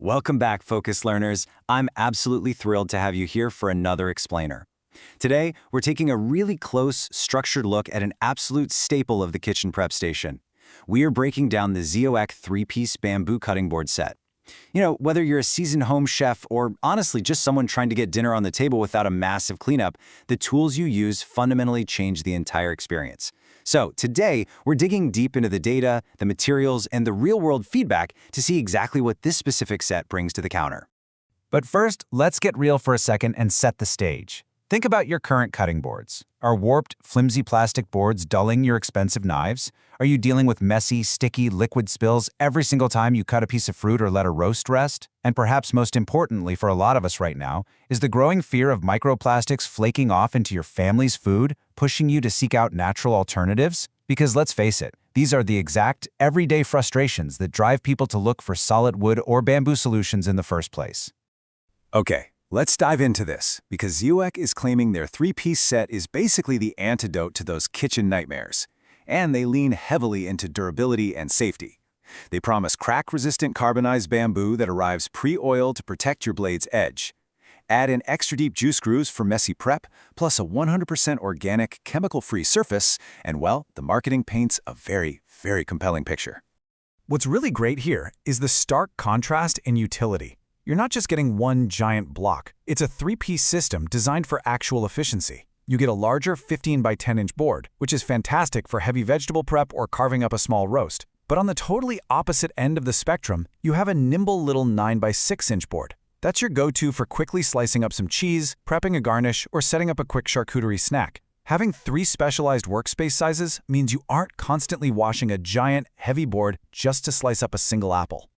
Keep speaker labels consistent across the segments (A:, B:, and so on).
A: Welcome back, Focus Learners. I'm absolutely thrilled to have you here for another explainer. Today, we're taking a really close, structured look at an absolute staple of the kitchen prep station. We are breaking down the Zeawec 3-piece bamboo cutting board set. You know, whether you're a seasoned home chef or honestly just someone trying to get dinner on the table without a massive cleanup, the tools you use fundamentally change the entire experience. So today, we're digging deep into the data, the materials, and the real-world feedback to see exactly what this specific set brings to the counter.
B: But first, let's get real for a second and set the stage. Think about your current cutting boards. Are warped, flimsy plastic boards dulling your expensive knives? Are you dealing with messy, sticky, liquid spills every single time you cut a piece of fruit or let a roast rest? And perhaps most importantly for a lot of us right now, is the growing fear of microplastics flaking off into your family's food, pushing you to seek out natural alternatives? Because let's face it, these are the exact, everyday frustrations that drive people to look for solid wood or bamboo solutions in the first place.
C: Okay, let's dive into this, because Zeawec is claiming their 3-piece set is basically the antidote to those kitchen nightmares. And they lean heavily into durability and safety. They promise crack-resistant carbonized bamboo that arrives pre-oiled to protect your blade's edge. Add in extra-deep juice grooves for messy prep, plus a 100% organic, chemical-free surface, and well, the marketing paints a very, very compelling picture.
B: What's really great here is the stark contrast in utility. You're not just getting one giant block. It's a 3-piece system designed for actual efficiency. You get a larger 15 by 10-inch board, which is fantastic for heavy vegetable prep or carving up a small roast. But on the totally opposite end of the spectrum, you have a nimble little 9 by 6-inch board. That's your go-to for quickly slicing up some cheese, prepping a garnish, or setting up a quick charcuterie snack. Having 3 specialized workspace sizes means you aren't constantly washing a giant, heavy board just to slice up a single apple.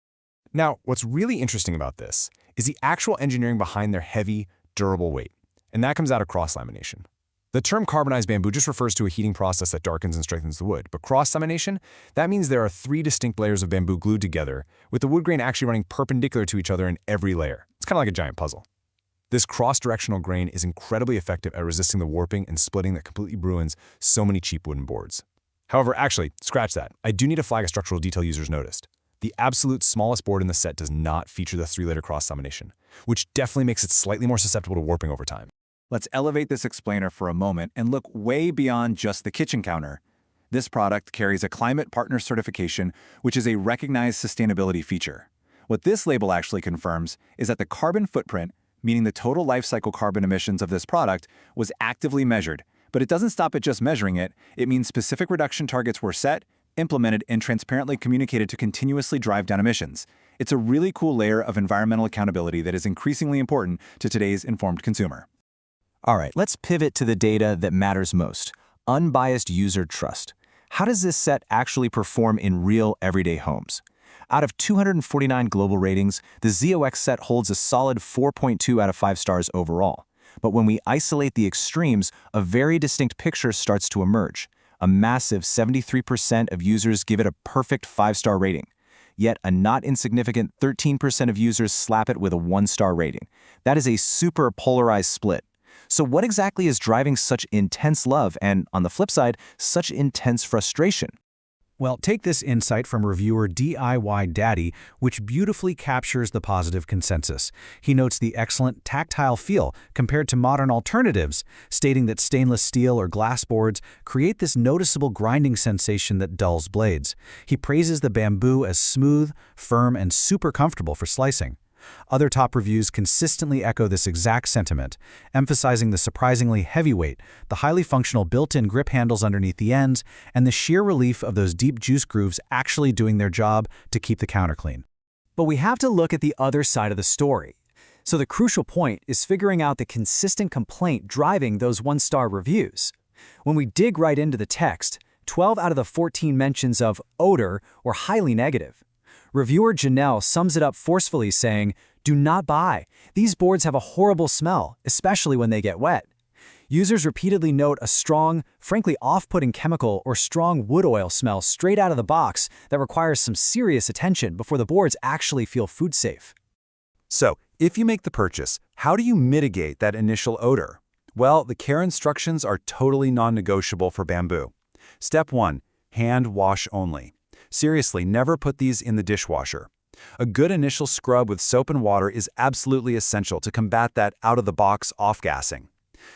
D: Now, what's really interesting about this is the actual engineering behind their heavy, durable weight, and that comes out of cross-lamination. The term carbonized bamboo just refers to a heating process that darkens and strengthens the wood, but cross-lamination, that means there are 3 distinct layers of bamboo glued together, with the wood grain actually running perpendicular to each other in every layer. It's kind of like a giant puzzle. This cross-directional grain is incredibly effective at resisting the warping and splitting that completely ruins so many cheap wooden boards. However, actually, scratch that. I do need to flag a structural detail users noticed. The absolute smallest board in the set does not feature the 3-layer cross-lamination, which definitely makes it slightly more susceptible to warping over time.
A: Let's elevate this explainer for a moment and look way beyond just the kitchen counter. This product carries a Climate Partner certification, which is a recognized sustainability feature. What this label actually confirms is that the carbon footprint, meaning the total life cycle carbon emissions of this product, was actively measured. But it doesn't stop at just measuring it. It means specific reduction targets were set, implemented, and transparently communicated to continuously drive down emissions. It's a really cool layer of environmental accountability that is increasingly important to today's informed consumer.
B: All right, let's pivot to the data that matters most: unbiased user trust. How does this set actually perform in real, everyday homes? Out of 249 global ratings, the Zeawec set holds a solid 4.2 out of 5 stars overall. But when we isolate the extremes, a very distinct picture starts to emerge. A massive 73% of users give it a perfect 5-star rating. Yet a not insignificant 13% of users slap it with a 1-star rating. That is a super polarized split. So what exactly is driving such intense love and, on the flip side, such intense frustration?
E: Well, take this insight from reviewer DIY Daddy, which beautifully captures the positive consensus. He notes the excellent tactile feel compared to modern alternatives, stating that stainless steel or glass boards create this noticeable grinding sensation that dulls blades. He praises the bamboo as smooth, firm, and super comfortable for slicing. Other top reviews consistently echo this exact sentiment, emphasizing the surprisingly heavy weight, the highly functional built-in grip handles underneath the ends, and the sheer relief of those deep juice grooves actually doing their job to keep the counter clean.
F: But we have to look at the other side of the story. So the crucial point is figuring out the consistent complaint driving those 1-star reviews. When we dig right into the text, 12 out of the 14 mentions of odor were highly negative. Reviewer Janelle sums it up forcefully saying, "Do not buy. These boards have a horrible smell, especially when they get wet." Users repeatedly note a strong, frankly off-putting chemical or strong wood oil smell straight out of the box that requires some serious attention before the boards actually feel food safe.
C: So, if you make the purchase, how do you mitigate that initial odor? Well, the care instructions are totally non-negotiable for bamboo. Step 1. Hand wash only. Seriously, never put these in the dishwasher. A good initial scrub with soap and water is absolutely essential to combat that out-of-the-box off-gassing.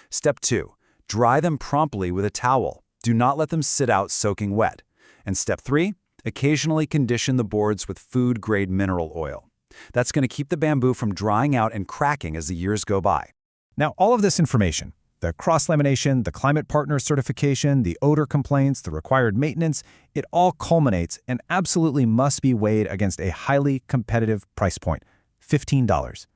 C: Step 2. Dry them promptly with a towel. Do not let them sit out soaking wet. And Step 3. Occasionally condition the boards with food-grade mineral oil. That's going to keep the bamboo from drying out and cracking as the years go by.
D: Now, all of this information, the cross-lamination, the climate partner certification, the odor complaints, the required maintenance, it all culminates and absolutely must be weighed against a highly competitive price point, $15.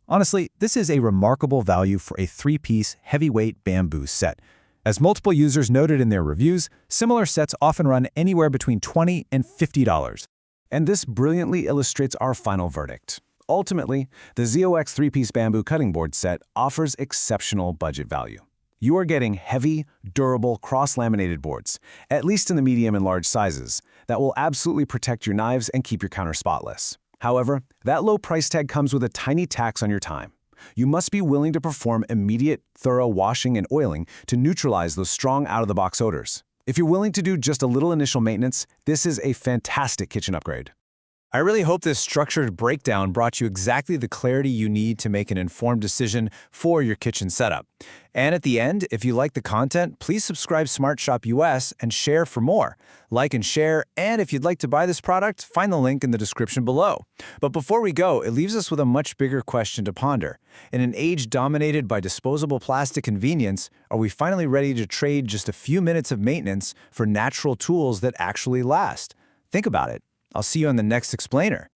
D: Honestly, this is a remarkable value for a 3-piece heavyweight bamboo set. As multiple users noted in their reviews, similar sets often run anywhere between $20 and $50. And this brilliantly illustrates our final verdict. Ultimately, the Zeawec 3-piece bamboo cutting board set offers exceptional budget value. You are getting heavy, durable, cross-laminated boards, at least in the medium and large sizes, that will absolutely protect your knives and keep your counter spotless. However, that low price tag comes with a tiny tax on your time. You must be willing to perform immediate, thorough washing and oiling to neutralize those strong out-of-the-box odors. If you're willing to do just a little initial maintenance, this is a fantastic kitchen upgrade. I really hope this structured breakdown brought you exactly the clarity you need to make an informed decision for your kitchen setup. And at the end, if you like the content, please subscribe Smart Shop US and share for more. Like and share, and if you'd like to buy this product, find the link in the description below. But before we go, it leaves us with a much bigger question to ponder. In an age dominated by disposable plastic convenience, are we finally ready to trade just a few minutes of maintenance for natural tools that actually last? Think about it. I'll see you on the next explainer.